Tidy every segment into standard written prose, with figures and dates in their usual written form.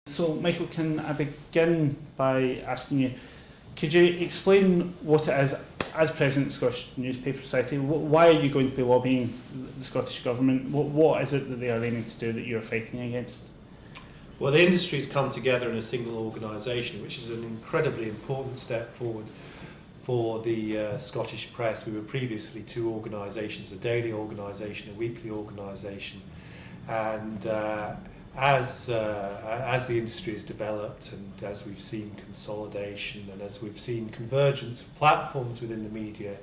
So, Michael, can I begin by asking you, could you explain what it is, as President of the Scottish Newspaper Society, why are you going to be lobbying the Scottish Government? What is it that they are aiming to do that you're fighting against? Well, the industry's come together in a single organisation, which is an incredibly important step forward for the Scottish Press. We were previously two organisations, a daily organisation, a weekly organisation, and as the industry has developed and as we've seen consolidation and as we've seen convergence of platforms within the media,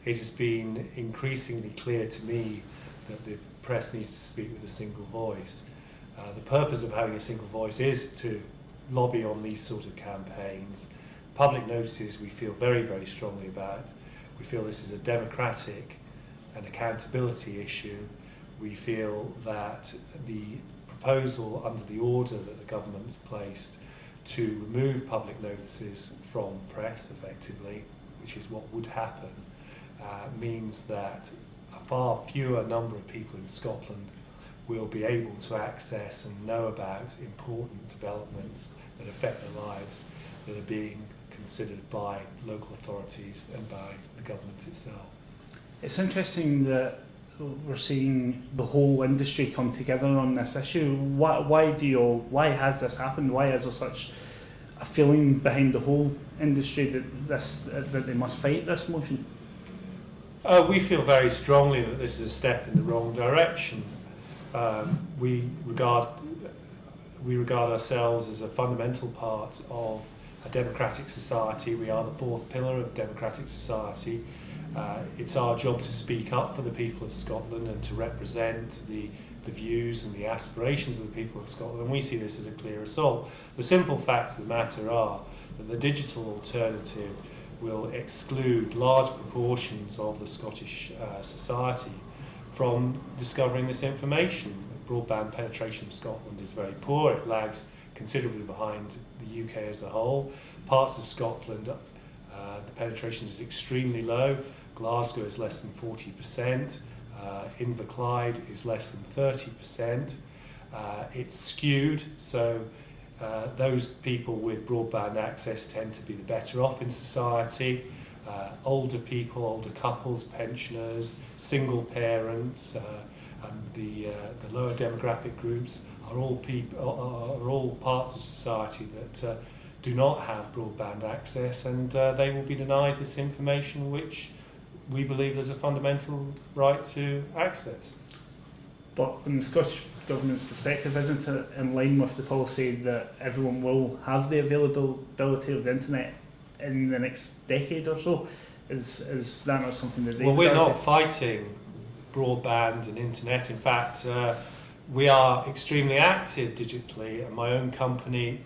it has been increasingly clear to me that the press needs to speak with a single voice. The purpose of having a single voice is to lobby on these sort of campaigns. Public notices we feel very, very strongly about. We feel this is a democratic and accountability issue. We feel that the proposal under the order that the government has placed to remove public notices from press effectively, which is what would happen, means that a far fewer number of people in Scotland will be able to access and know about important developments that affect their lives that are being considered by local authorities and by the government itself. It's interesting that we're seeing the whole industry come together on this issue. Why has this happened? Why is there such a feeling behind the whole industry that they must fight this motion? We feel very strongly that this is a step in the wrong direction. We regard ourselves as a fundamental part of a democratic society. We are the fourth pillar of democratic society. It's our job to speak up for the people of Scotland and to represent the views and the aspirations of the people of Scotland, and we see this as a clear assault. The simple facts of the matter are that the digital alternative will exclude large proportions of the Scottish society from discovering this information. Broadband penetration in Scotland is very poor. It lags considerably behind the UK as a whole. Parts of Scotland, the penetration is extremely low. Glasgow is less than 40%. Inverclyde is less than 30%. It's skewed, so those people with broadband access tend to be the better off in society. Older people, older couples, pensioners, single parents, and the lower demographic groups are all parts of society that do not have broadband access, and they will be denied this information, which we believe there's a fundamental right to access. But from the Scottish Government's perspective, isn't it in line with the policy that everyone will have the availability of the internet in the next decade or so? Is that not something that they... Well, we're not fighting broadband and internet. In fact, we are extremely active digitally, and my own company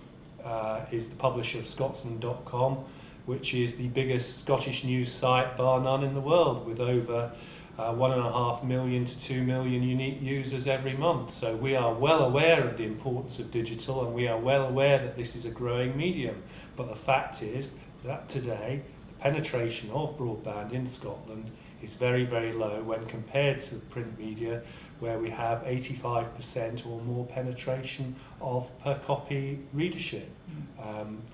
is the publisher of Scotsman.com, which is the biggest Scottish news site bar none in the world, with over 1.5 million to 2 million unique users every month. So we are well aware of the importance of digital, and we are well aware that this is a growing medium. But the fact is that today the penetration of broadband in Scotland is very, very low when compared to the print media, where we have 85% or more penetration of per copy readership.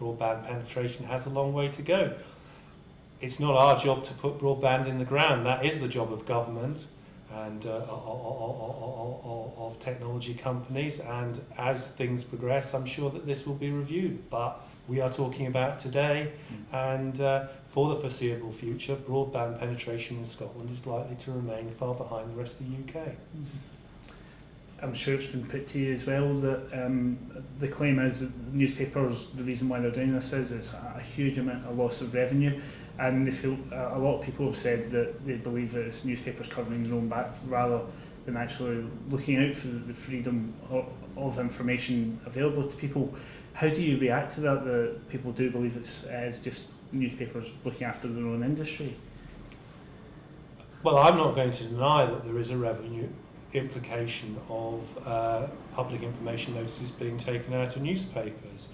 Broadband penetration has a long way to go. It's not our job to put broadband in the ground. That is the job of government and of technology companies, and as things progress I'm sure that this will be reviewed, but we are talking about today, and for the foreseeable future broadband penetration in Scotland is likely to remain far behind the rest of the UK. I'm sure it's been put to you as well that the claim is that the newspapers, the reason why they're doing this is it's a huge amount of loss of revenue, and they feel a lot of people have said that they believe that it's newspapers covering their own back rather than actually looking out for the freedom of information available to people. How do you react to that people do believe it's just newspapers looking after their own industry? Well, I'm not going to deny that there is a revenue implication of public information notices being taken out of newspapers.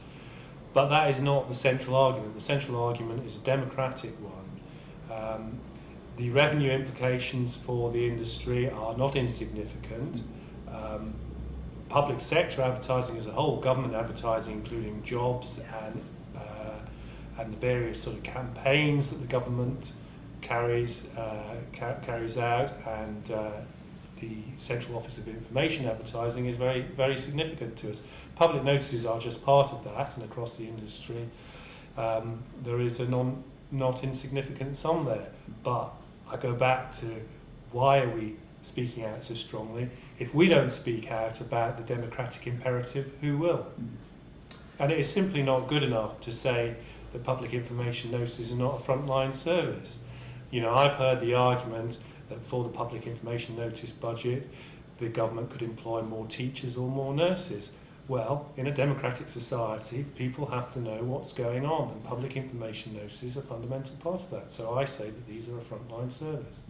But that is not the central argument. The central argument is a democratic one. The revenue implications for the industry are not insignificant. public sector advertising as a whole, government advertising, including jobs and the various sort of campaigns that the government carries out, and the Central Office of Information Advertising is very, very significant to us. Public notices are just part of that, and across the industry there is a not insignificant sum there. But I go back to, why are we speaking out so strongly? If we don't speak out about the democratic imperative, who will? And it is simply not good enough to say that public information notices are not a frontline service. You know, I've heard the argument that for the public information notice budget, the government could employ more teachers or more nurses. Well, in a democratic society, people have to know what's going on, and public information notices are a fundamental part of that. So I say that these are a frontline service.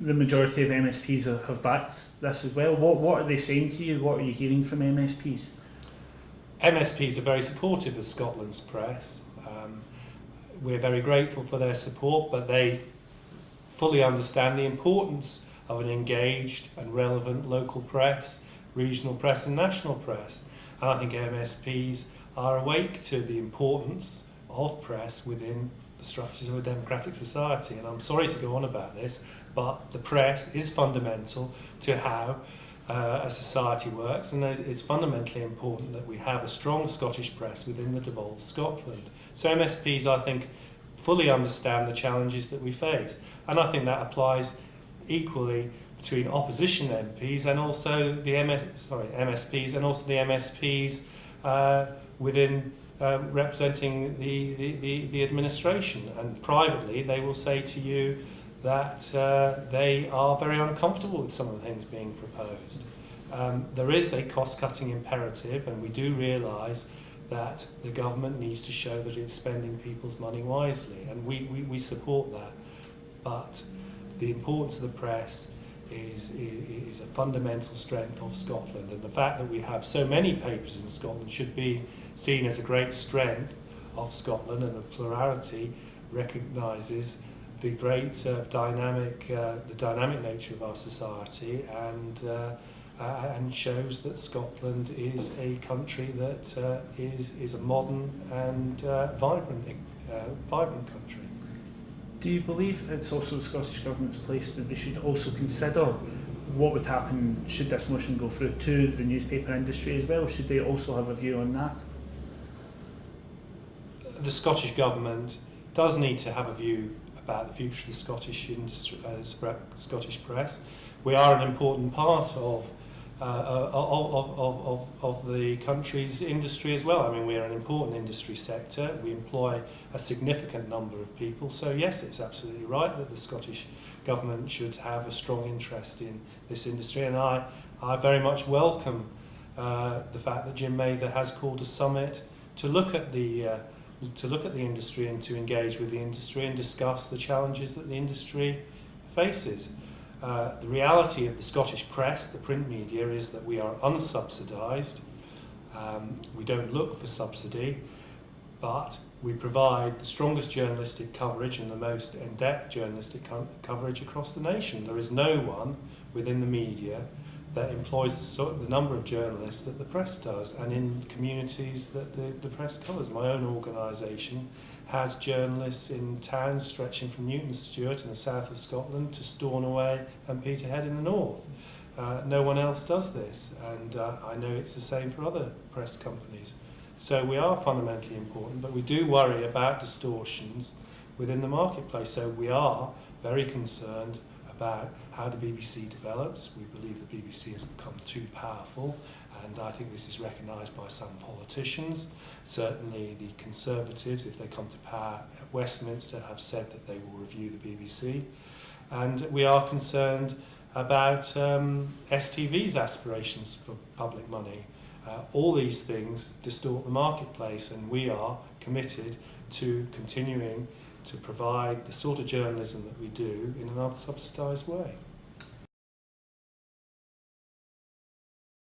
The majority of MSPs have backed this as well. What are they saying to you? What are you hearing from MSPs? MSPs are very supportive of Scotland's press. We're very grateful for their support, but they fully understand the importance of an engaged and relevant local press, regional press and national press. And I think MSPs are awake to the importance of press within the structures of a democratic society. And I'm sorry to go on about this, but the press is fundamental to how a society works, and it's fundamentally important that we have a strong Scottish press within the devolved Scotland. So MSPs, I think, fully understand the challenges that we face, and I think that applies equally between opposition MPs and also the MSPs and also the MSPs within representing the administration. And privately, they will say to you that they are very uncomfortable with some of the things being proposed. There is a cost-cutting imperative, and we do realise that the government needs to show that it's spending people's money wisely, and we support that. But the importance of the press is a fundamental strength of Scotland, and the fact that we have so many papers in Scotland should be seen as a great strength of Scotland, and the plurality recognises the great dynamic nature of our society, and shows that Scotland is a country that is a modern and vibrant country. Do you believe it's also the Scottish Government's place that they should also consider what would happen should this motion go through to the newspaper industry as well? Should they also have a view on that? The Scottish Government does need to have a view about the future of the Scottish industry, Scottish press. We are an important part of the country's industry as well. I mean, we are an important industry sector. We employ a significant number of people. So yes, it's absolutely right that the Scottish Government should have a strong interest in this industry. And I very much welcome the fact that Jim Mather has called a summit to look at the industry and to engage with the industry and discuss the challenges that the industry faces. The reality of the Scottish press, the print media, is that we are unsubsidised. We don't look for subsidy, but we provide the strongest journalistic coverage and the most in-depth journalistic coverage across the nation. There is no one within the media that employs the number of journalists that the press does, and in communities that the press covers. My own organisation has journalists in towns stretching from Newton Stewart in the south of Scotland to Stornoway and Peterhead in the north. No one else does this, and I know it's the same for other press companies. So we are fundamentally important, but we do worry about distortions within the marketplace. So we are very concerned about how the BBC develops. We believe the BBC has become too powerful, and I think this is recognised by some politicians. Certainly the Conservatives, if they come to power at Westminster, have said that they will review the BBC. And we are concerned about STV's aspirations for public money. All these things distort the marketplace, and we are committed to continuing to provide the sort of journalism that we do in an unsubsidised way.